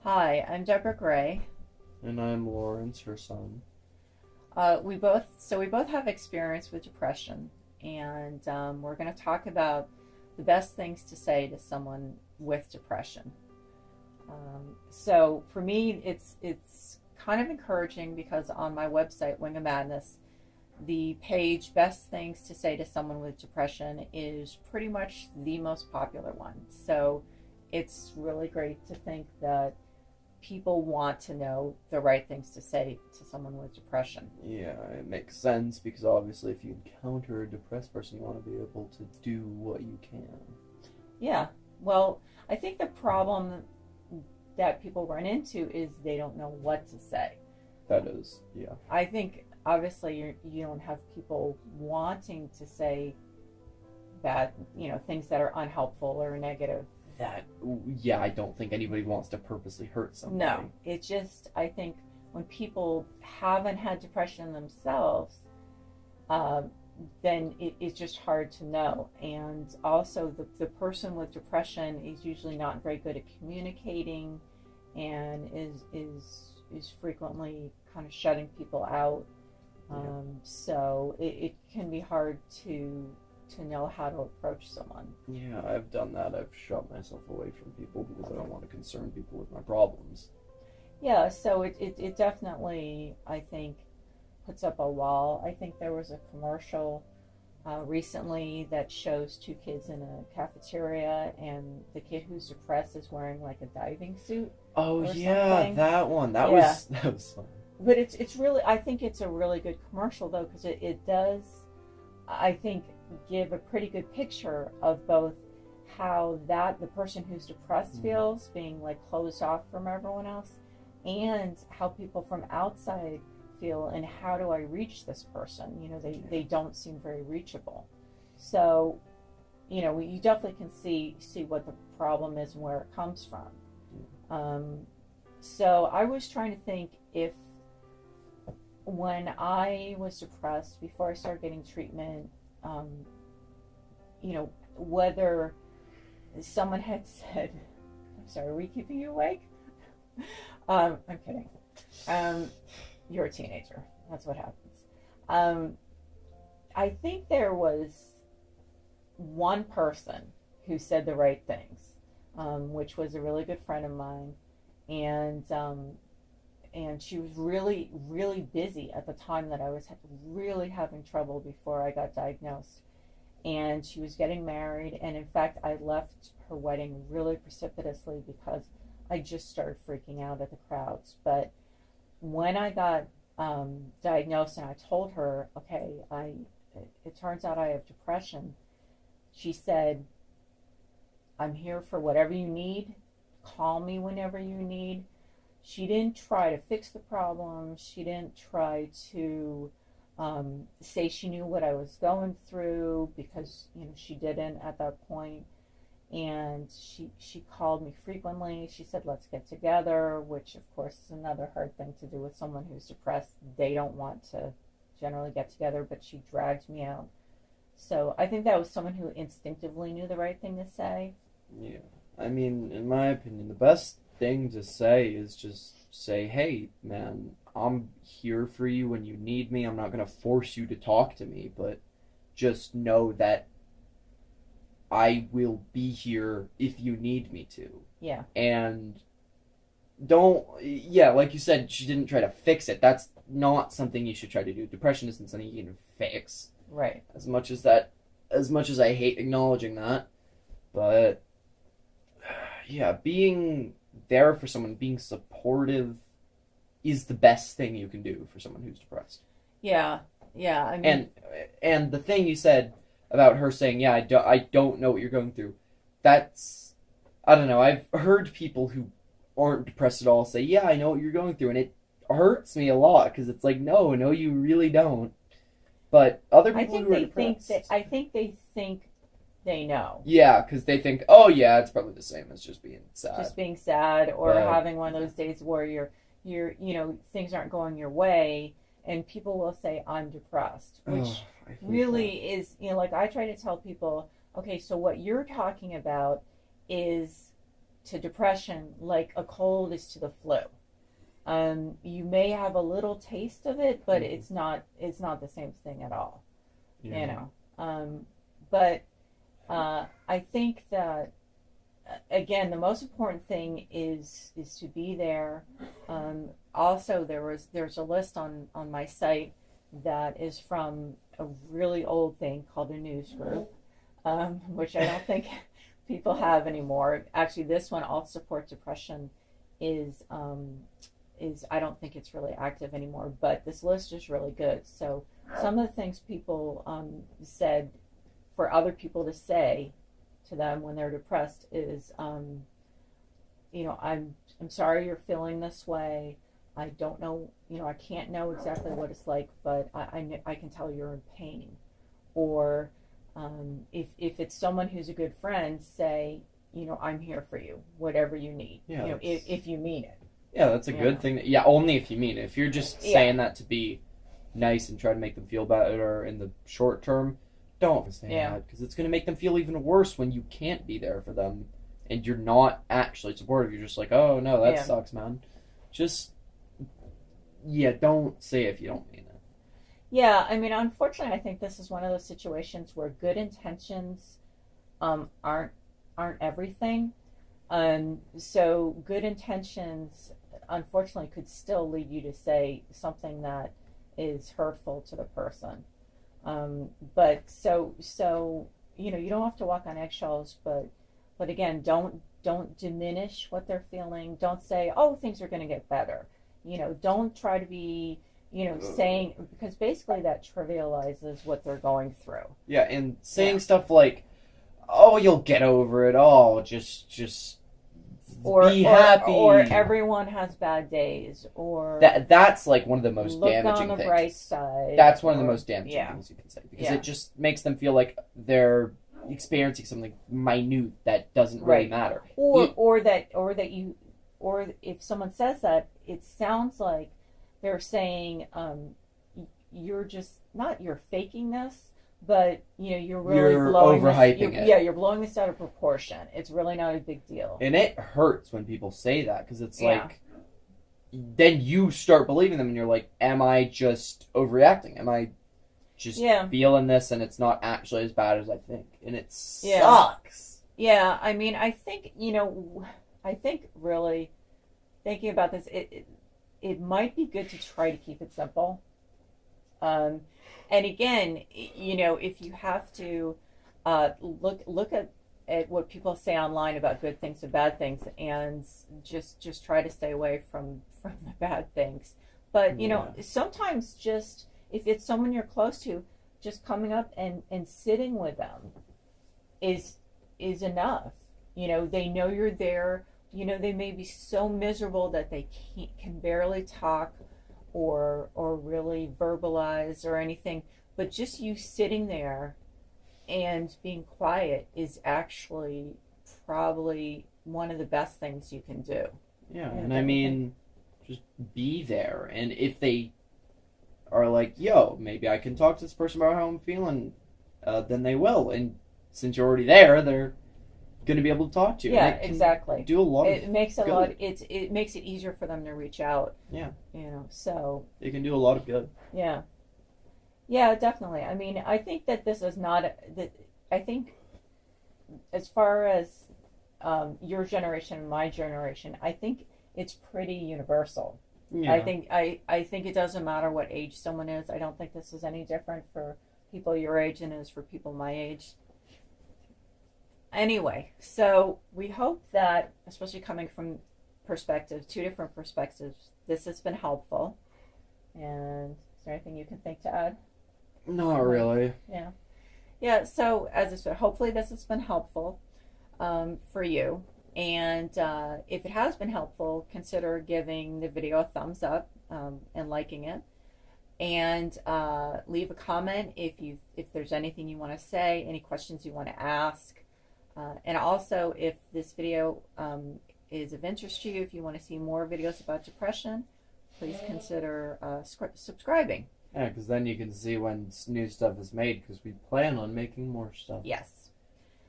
Hi, I'm Deborah Gray. And I'm Lawrence, her son. We both have experience with depression, and we're going to talk about the best things to say to someone with depression. So for me, it's kind of encouraging because on my website, Wing of Madness, the page "Best Things to Say to Someone with Depression" is pretty much the most popular one. So it's really great to think that people want to know the right things to say to someone with depression. Yeah, it makes sense because obviously, if you encounter a depressed person, you want to be able to do what you can. Yeah. Well, I think the problem that people run into is they don't know what to say. That is, yeah. I think obviously you don't have people wanting to say bad, things that are unhelpful or negative. That, yeah, I don't think anybody wants to purposely hurt somebody. No, it's just, I think when people haven't had depression themselves, uh, then it's just hard to know. And also, the person with depression is usually not very good at communicating and is frequently kind of shutting people out. So it can be hard to know how to approach someone. Yeah, I've done that. I've shut myself away from people because I don't want to concern people with my problems. Yeah, so it definitely, I think, puts up a wall. I think there was a commercial recently that shows two kids in a cafeteria, and the kid who's depressed is wearing like a diving suit. Oh Or yeah, something. that one. That Yeah. was that was fun. But it's really, I think it's a really good commercial though, because it does, I think, give a pretty good picture of both how that the person who's depressed feels, being like closed off from everyone else, and how people from outside feel, and how do I reach this person? They don't seem very reachable. So, you definitely can see what the problem is and where it comes from. Um, so I was trying to think if when I was depressed before I started getting treatment, whether someone had said, I'm sorry, are we keeping you awake? I'm kidding. You're a teenager. That's what happens. Um, I think there was one person who said the right things, which was a really good friend of mine, and and she was really, really busy at the time that I was really having trouble before I got diagnosed. And she was getting married, and in fact, I left her wedding really precipitously because I just started freaking out at the crowds. But when I got diagnosed and I told her, okay, it turns out I have depression, she said, I'm here for whatever you need. Call me whenever you need. She didn't try to fix the problem. She didn't try to say she knew what I was going through, because she didn't at that point. And she called me frequently. She said, let's get together, which of course is another hard thing to do with someone who's depressed. They don't want to generally get together, but she dragged me out. So I think that was someone who instinctively knew the right thing to say. Yeah. I mean, in my opinion, the best thing to say is just say, hey, man, I'm here for you when you need me. I'm not going to force you to talk to me, but just know that I will be here if you need me to. Yeah. And don't, yeah, like you said, she didn't try to fix it. That's not something you should try to do. Depression isn't something you can fix. Right. As much as I hate acknowledging that, but yeah, being there for someone, being supportive is the best thing you can do for someone who's depressed. Yeah. Yeah. I mean, And the thing you said about her saying, yeah, I don't know what you're going through, that's, I don't know, I've heard people who aren't depressed at all say, yeah, I know what you're going through, and it hurts me a lot because it's like, no, you really don't. But other people who are depressed, I think they think they know. yeah, because they think, oh yeah, it's probably the same as just being sad. Just being sad, or But having one of those days where things aren't going your way, and people will say, I'm depressed, which I hate really is, like I try to tell people, okay, so what you're talking about is to depression like a cold is to the flu. You may have a little taste of it, but it's not the same thing at all. Yeah. You know. But I think that again, the most important thing is to be there. Also, there's a list on my site that is from a really old thing called a news group, which I don't think people have anymore. Actually, this one, Alt Support Depression, is I don't think it's really active anymore. But this list is really good. So some of the things people said for other people to say to them when they're depressed is, you know, I'm sorry you're feeling this way. I don't know, you know, I can't know exactly what it's like, but I can tell you're in pain. Or if it's someone who's a good friend, say, you know, I'm here for you, whatever you need. Yeah, you know, if you mean it. Yeah, that's a good thing. Yeah, only if you mean it. If you're just saying that to be nice and try to make them feel better in the short term, don't say that, because it's going to make them feel even worse when you can't be there for them and you're not actually supportive. You're just like, oh no, that sucks, man. Just, don't say it if you don't mean it. Yeah, I mean, unfortunately, I think this is one of those situations where good intentions aren't everything. So good intentions, unfortunately, could still lead you to say something that is hurtful to the person. But so you know, you don't have to walk on eggshells, but again, don't diminish what they're feeling. Don't say, oh, things are going to get better. You know, don't try to be, you know, saying, because basically that trivializes what they're going through. Yeah, and saying stuff like, oh, you'll get over it all, just be happy. Or everyone has bad days, or that's like one of the most damaging things. Look on the bright side. That's one of the most damaging things you can say, because it just makes them feel like they're experiencing something minute that doesn't really matter. Or if someone says that, it sounds like they're saying, you're faking this, but you know, you're blowing overhyping it. Yeah, you're blowing this out of proportion. It's really not a big deal. And it hurts when people say that, because it's like, then you start believing them, and you're like, am I just overreacting? Am I just feeling this, and it's not actually as bad as I think? And it sucks. Yeah, I mean, I think, you know, really thinking about this, it might be good to try to keep it simple. And again, you know, if you have to look at what people say online about good things and bad things, and just try to stay away from the bad things. But you know, sometimes just if it's someone you're close to, just coming up and sitting with them is enough. You know, they know you're there. You know, they may be so miserable that they can barely talk or really verbalize or anything, but just you sitting there and being quiet is actually probably one of the best things you can do. Yeah, and I mean, just be there. And if they are like, yo, maybe I can talk to this person about how I'm feeling, then they will. And since you're already there, they're going to be able to talk to you. Yeah, exactly. Do a lot. It makes it makes it easier for them to reach out. Yeah. You know, so it can do a lot of good. Yeah. Yeah, definitely. I mean, I think that this is not that. I think, as far as your generation and my generation, I think it's pretty universal. Yeah. I think it doesn't matter what age someone is. I don't think this is any different for people your age than it is for people my age. Anyway, so we hope that, especially coming from two different perspectives, this has been helpful. And is there anything you can think to add? Not really. Yeah. Yeah, so as I said, hopefully this has been helpful for you. And if it has been helpful, consider giving the video a thumbs up and liking it. And leave a comment if there's anything you want to say, any questions you want to ask. And also, if this video is of interest to you, if you want to see more videos about depression, please consider subscribing. Yeah, because then you can see when new stuff is made, because we plan on making more stuff. Yes.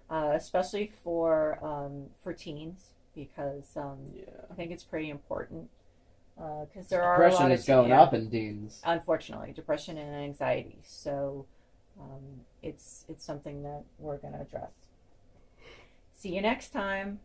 Especially for teens. because Yeah. I think it's pretty important. Because there are a Depression lot is of going up in teens. unfortunately, depression and anxiety. So it's something that we're going to address. See you next time.